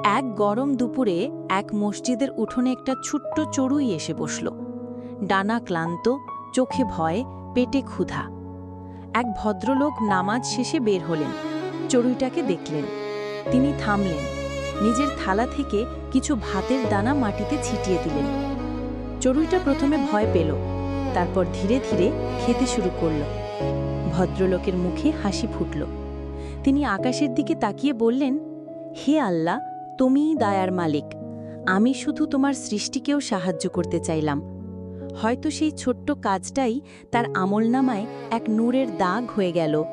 এক গরম দুপুরে এক মসজিদের উঠোনে একটা ছোট্ট চড়ুই এসে বসল। ডানা ক্লান্ত, চোখে ভয়, পেটে ক্ষুধা। এক ভদ্রলোক নামাজ শেষে বের হলেন, চড়ুইটাকে দেখলেন। তিনি থামলেন, নিজের থালা থেকে কিছু ভাতের দানা মাটিতে ছিটিয়ে দিলেন। চড়ুইটা প্রথমে ভয় পেল, তারপর ধীরে ধীরে খেতে শুরু করল। ভদ্রলোকের মুখে হাসি ফুটল। তিনি আকাশের দিকে তাকিয়ে বললেন, হে আল্লাহ, তুমিই দয়ার মালিক। আমি শুধু তোমার সৃষ্টিকেও সাহায্য করতে চাইলাম। হয়তো সেই ছোট্ট কাজটাই তার আমলনামায় এক নূরের দাগ হয়ে গেল।